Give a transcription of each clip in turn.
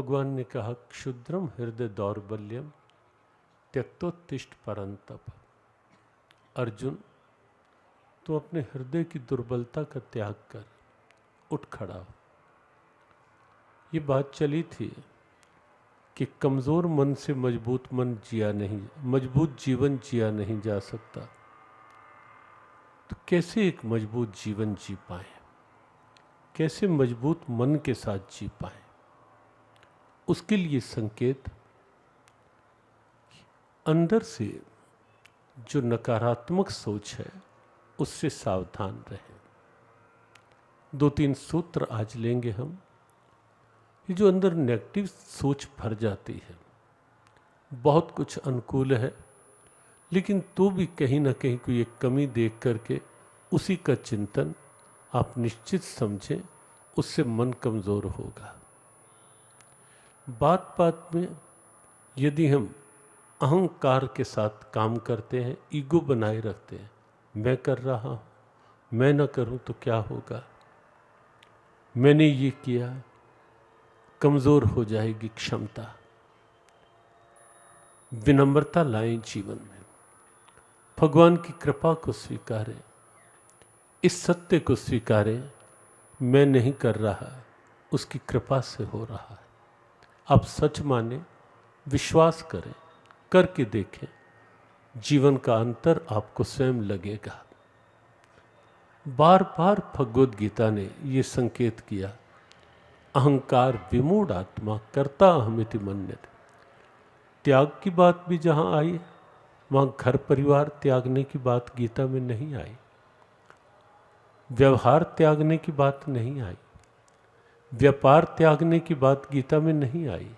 भगवान ने कहा, क्षुद्रम हृदय दौर्बल्यम त्यक्तोत्तिष्ठ परंतप। अर्जुन, तू अपने हृदय की दुर्बलता का त्याग कर, उठ खड़ा हो। ये बात चली थी कि कमजोर मन से मजबूत जीवन जिया नहीं जा सकता। तो कैसे एक मजबूत जीवन जी पाए, कैसे मजबूत मन के साथ जी पाए, उसके लिए संकेत अंदर से जो नकारात्मक सोच है उससे सावधान रहें। 2-3 सूत्र आज लेंगे हम। ये जो अंदर नेगेटिव सोच भर जाती है, बहुत कुछ अनुकूल है, लेकिन तो भी कहीं ना कहीं कोई एक कमी देख करके उसी का चिंतन आप निश्चित समझें, उससे मन कमज़ोर होगा। बात बात में यदि हम अहंकार के साथ काम करते हैं, ईगो बनाए रखते हैं, मैं कर रहा हूँ, मैं न करूँ तो क्या होगा, मैंने ये किया, कमज़ोर हो जाएगी क्षमता। विनम्रता लाएं जीवन में, भगवान की कृपा को स्वीकारें, इस सत्य को स्वीकारें, मैं नहीं कर रहा, उसकी कृपा से हो रहा है। आप सच माने, विश्वास करें, करके देखें, जीवन का अंतर आपको स्वयं लगेगा। बार बार भगवद गीता ने ये संकेत किया, अहंकार विमूढ़ आत्मा कर्ता अहमिति मन्यते। त्याग की बात भी जहाँ आई, वहाँ घर परिवार त्यागने की बात गीता में नहीं आई, व्यवहार त्यागने की बात नहीं आई, व्यापार त्यागने की बात गीता में नहीं आई,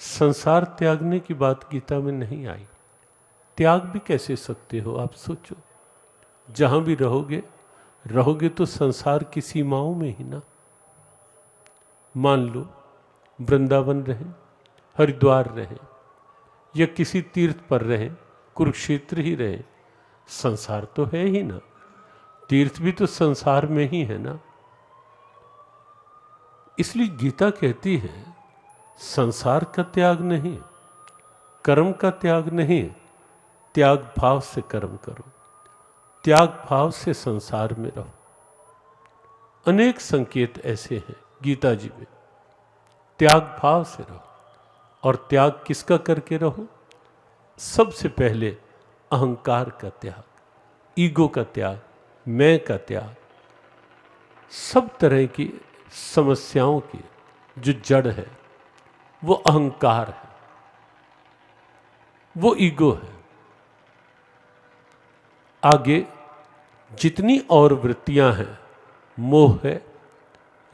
संसार त्यागने की बात गीता में नहीं आई। त्याग भी कैसे सकते हो आप सोचो। जहां भी रहोगे तो संसार की सीमाओं में ही ना। मान लो वृंदावन रहें, हरिद्वार रहें, या किसी तीर्थ पर रहें, कुरुक्षेत्र ही रहें, संसार तो है ही ना। तीर्थ भी तो संसार में ही है ना। इसलिए गीता कहती है, संसार का त्याग नहीं, कर्म का त्याग नहीं, त्याग भाव से कर्म करो, त्याग भाव से संसार में रहो। अनेक संकेत ऐसे हैं गीता जी में। त्याग भाव से रहो, और त्याग किसका करके रहो? सबसे पहले अहंकार का त्याग, ईगो का त्याग, मैं का त्याग। सब तरह की समस्याओं की जो जड़ है वो अहंकार है, वो ईगो है। आगे जितनी और वृत्तियां हैं, मोह है,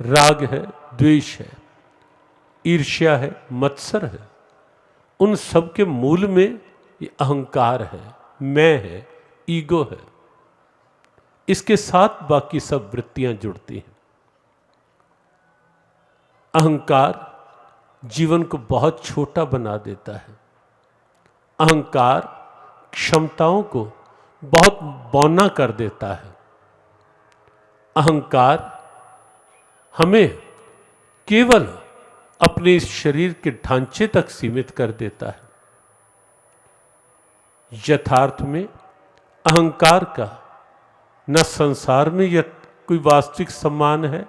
राग है, द्वेष है, ईर्ष्या है, मत्सर है, उन सब के मूल में ये अहंकार है, मैं है, ईगो है। इसके साथ बाकी सब वृत्तियां जुड़ती हैं। अहंकार जीवन को बहुत छोटा बना देता है। अहंकार क्षमताओं को बहुत बौना कर देता है। अहंकार हमें केवल अपने इस शरीर के ढांचे तक सीमित कर देता है। यथार्थ में अहंकार का न संसार में यह कोई वास्तविक सम्मान है,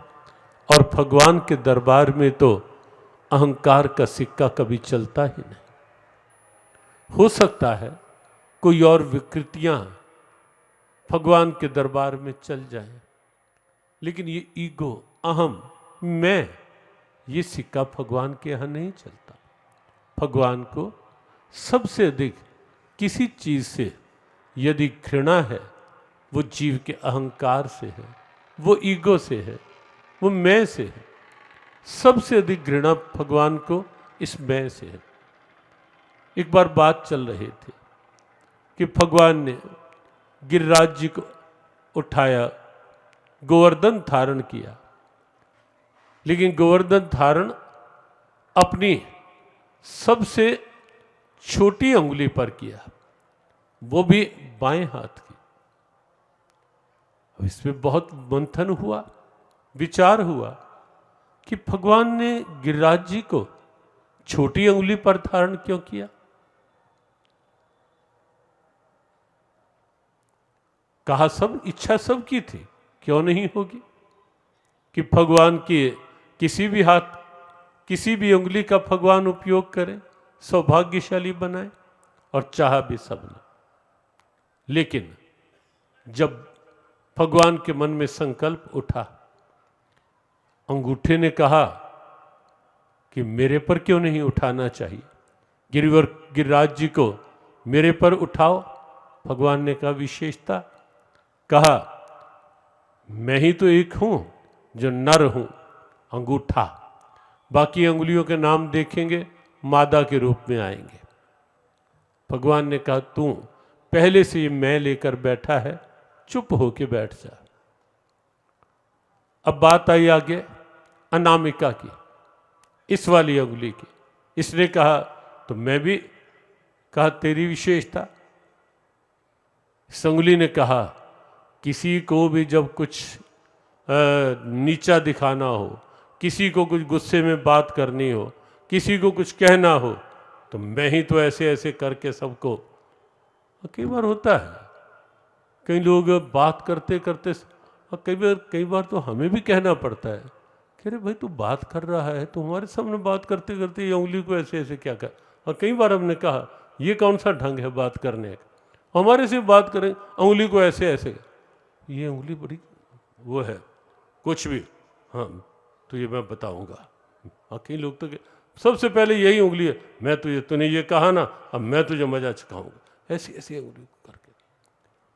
और भगवान के दरबार में तो अहंकार का सिक्का कभी चलता ही नहीं। हो सकता है कोई और विकृतियां भगवान के दरबार में चल जाएं, लेकिन ये ईगो, अहम, मैं, ये सिक्का भगवान के यहाँ नहीं चलता। भगवान को सबसे अधिक किसी चीज से यदि घृणा है, वो जीव के अहंकार से है, वो ईगो से है, वो मैं से है। सबसे अधिक घृणा भगवान को इस मैं से है। एक बार बात चल रही थी कि भगवान ने गिरिराज जी को उठाया, गोवर्धन धारण किया, लेकिन गोवर्धन धारण अपनी सबसे छोटी अंगुली पर किया, वो भी बाएं हाथ की। इसमें बहुत मंथन हुआ, विचार हुआ कि भगवान ने गिरिराज जी को छोटी उंगली पर धारण क्यों किया? कहा सब इच्छा सब की थी, क्यों नहीं होगी कि भगवान की किसी भी हाथ, किसी भी उंगली का भगवान उपयोग करें, सौभाग्यशाली बनाए, और चाहा भी सबने। लेकिन जब भगवान के मन में संकल्प उठा, अंगूठे ने कहा कि मेरे पर क्यों नहीं उठाना चाहिए, गिरिराज जी को मेरे पर उठाओ। भगवान ने कहा विशेषता, कहा मैं ही तो एक हूं जो नर हूं, अंगूठा, बाकी अंगुलियों के नाम देखेंगे मादा के रूप में आएंगे। भगवान ने कहा तू पहले से ये मैं लेकर बैठा है, चुप होके बैठ जा। अब बात आई आगे अनामिका की, इस वाली अंगुली की। इसने कहा तो मैं भी, कहा तेरी विशेषता। इस अंगुली ने कहा किसी को भी जब कुछ नीचा दिखाना हो, किसी को कुछ गुस्से में बात करनी हो, किसी को कुछ कहना हो, तो मैं ही तो ऐसे ऐसे करके सबको। कई बार होता है, कई लोग बात करते करते, और कई बार तो हमें भी कहना पड़ता है कि अरे भाई तू बात कर रहा है, तो हमारे सामने बात करते करते ये उंगली को ऐसे ऐसे क्या कर। और कई बार हमने कहा ये कौन सा ढंग है बात करने का, हमारे से बात करें उंगली को ऐसे ऐसे, ये उंगली बड़ी वो है कुछ भी, हाँ तो ये मैं बताऊंगा। हाँ कई लोग तो सबसे पहले यही उंगली है, मैं तुझे, तूने ये कहा ना, अब मैं तुझे मजा चखाऊंगा, ऐसी ऐसी उंगली करके।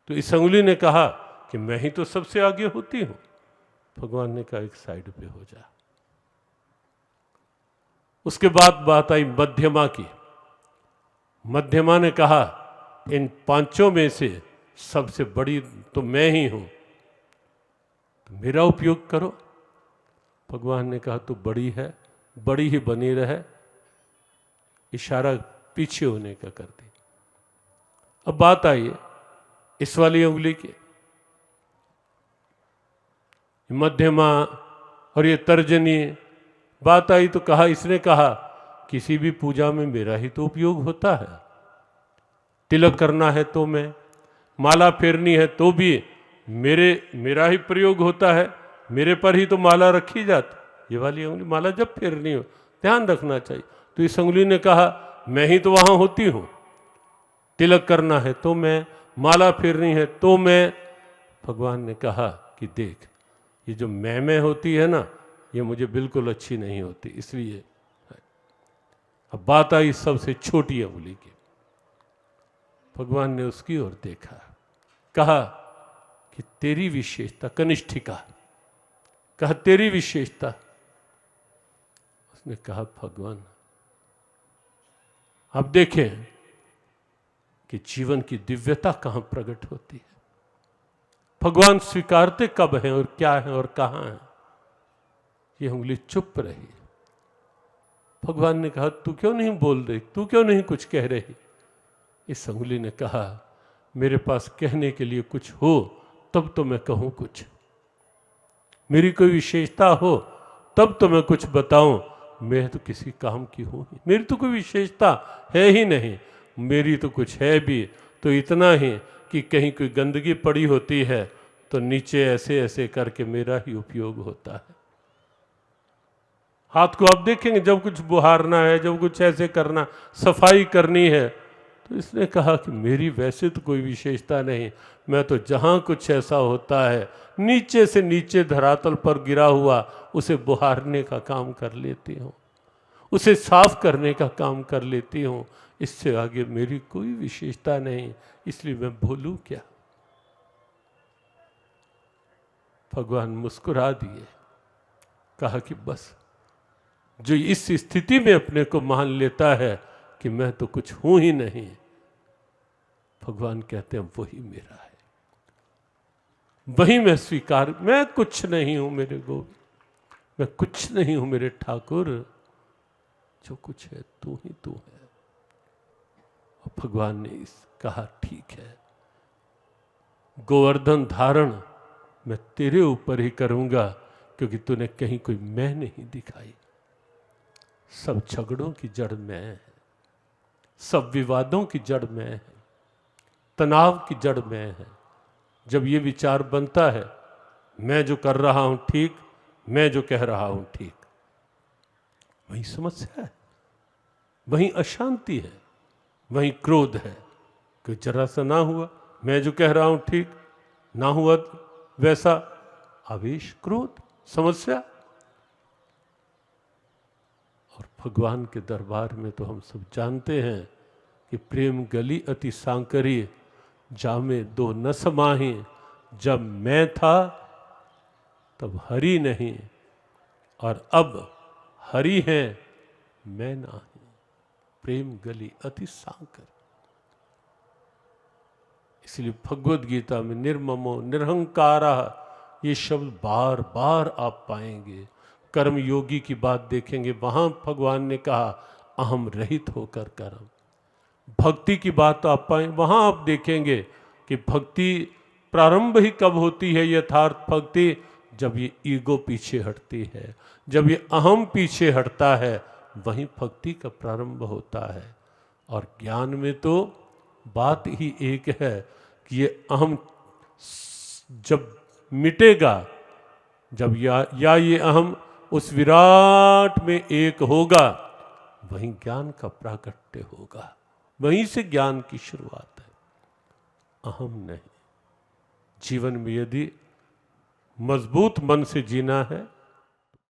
तो इस उंगली ने कहा कि मैं ही तो सबसे आगे होती हूं। भगवान ने कहा एक साइड पे हो जा। उसके बाद बात आई मध्यमा की। मध्यमा ने कहा इन पांचों में से सबसे बड़ी तो मैं ही हूं, तो मेरा उपयोग करो। भगवान ने कहा तू बड़ी है, बड़ी ही बनी रहे, इशारा पीछे होने का कर दी। अब बात आई इस वाली उंगली की, मध्यमा और ये तर्जनी। बात आई तो कहा, इसने कहा किसी भी पूजा में मेरा ही तो उपयोग होता है, तिलक करना है तो मैं, माला फेरनी है तो भी मेरा ही प्रयोग होता है, मेरे पर ही तो माला रखी जाती। ये वाली उंगली माला जब फेरनी हो ध्यान रखना चाहिए। तो इस उंगली ने कहा मैं ही तो वहां होती हूं, तिलक करना है तो मैं, माला फेरनी है तो मैं। भगवान ने कहा कि देख ये जो मैं होती है ना, ये मुझे बिल्कुल अच्छी नहीं होती, इसलिए। अब बात आई सबसे छोटी उंगली की। भगवान ने उसकी ओर देखा, कहा कि तेरी विशेषता, कनिष्ठिका, कहा तेरी विशेषता। उसने कहा भगवान अब देखें कि जीवन की दिव्यता कहां प्रकट होती है, भगवान स्वीकारते कब हैं और क्या है और कहां है। ये उंगली चुप रही। भगवान ने कहा तू क्यों नहीं बोल रही, तू क्यों नहीं कुछ कह रही। इस उंगली ने कहा मेरे पास कहने के लिए कुछ हो तब तो मैं कहूं कुछ, मेरी कोई विशेषता हो तब तो मैं कुछ बताऊं। मैं तो किसी काम की हूं ही, मेरी तो कोई विशेषता है ही नहीं। मेरी तो कुछ है भी तो इतना ही कि कहीं कोई गंदगी पड़ी होती है तो नीचे ऐसे ऐसे करके मेरा ही उपयोग होता है। हाथ को आप देखेंगे जब कुछ बुहारना है, जब कुछ ऐसे करना, सफाई करनी है, तो इसने कहा कि मेरी वैसे तो कोई विशेषता नहीं, मैं तो जहाँ कुछ ऐसा होता है नीचे से नीचे धरातल पर गिरा हुआ उसे बुहारने का काम कर लेती हूँ, उसे साफ करने का काम कर लेती हूँ। इससे आगे मेरी कोई विशेषता नहीं, इसलिए मैं भूलूं क्या। भगवान मुस्कुरा दिए, कहा कि बस जो इस स्थिति में अपने को मान लेता है कि मैं तो कुछ हूं ही नहीं, भगवान कहते हैं वही मेरा है, वही मैं स्वीकार, मैं कुछ नहीं हूं मेरे गोविंद, मैं कुछ नहीं हूं मेरे ठाकुर, जो कुछ है तू ही तू है। और भगवान ने कहा ठीक है, गोवर्धन धारण मैं तेरे ऊपर ही करूंगा, क्योंकि तूने कहीं कोई मैं नहीं दिखाई। सब झगड़ों की जड़ मैं है, सब विवादों की जड़ मैं है, तनाव की जड़ मैं है। जब ये विचार बनता है मैं जो कर रहा हूं ठीक, मैं जो कह रहा हूं ठीक, वही समस्या है, वही अशांति है, वही क्रोध है कि जरा सा ना हुआ, मैं जो कह रहा हूं ठीक, ना हुआ वैसा, आवेश, क्रोध, समस्या। और भगवान के दरबार में तो हम सब जानते हैं कि प्रेम गली अति सांकरी, जामे दो न समाही। जब मैं था तब हरि नहीं, और अब हरि है मैं नहीं। प्रेम गली अति सांकर। इसलिए भगवद गीता में निर्ममो निरहंकारा, ये शब्द बार बार आप पाएंगे। कर्म योगी की बात देखेंगे, वहां भगवान ने कहा अहम रहित होकर कर्म। भक्ति की बात आप पाए, वहां आप देखेंगे कि भक्ति प्रारंभ ही कब होती है, यथार्थ भक्ति, जब ये ईगो पीछे हटती है, जब ये अहम पीछे हटता है, वहीं भक्ति का प्रारंभ होता है। और ज्ञान में तो बात ही एक है कि ये अहम जब मिटेगा, जब या ये अहम उस विराट में एक होगा, वहीं ज्ञान का प्राकट्य होगा, वहीं से ज्ञान की शुरुआत है, अहम नहीं। जीवन में यदि मजबूत मन से जीना है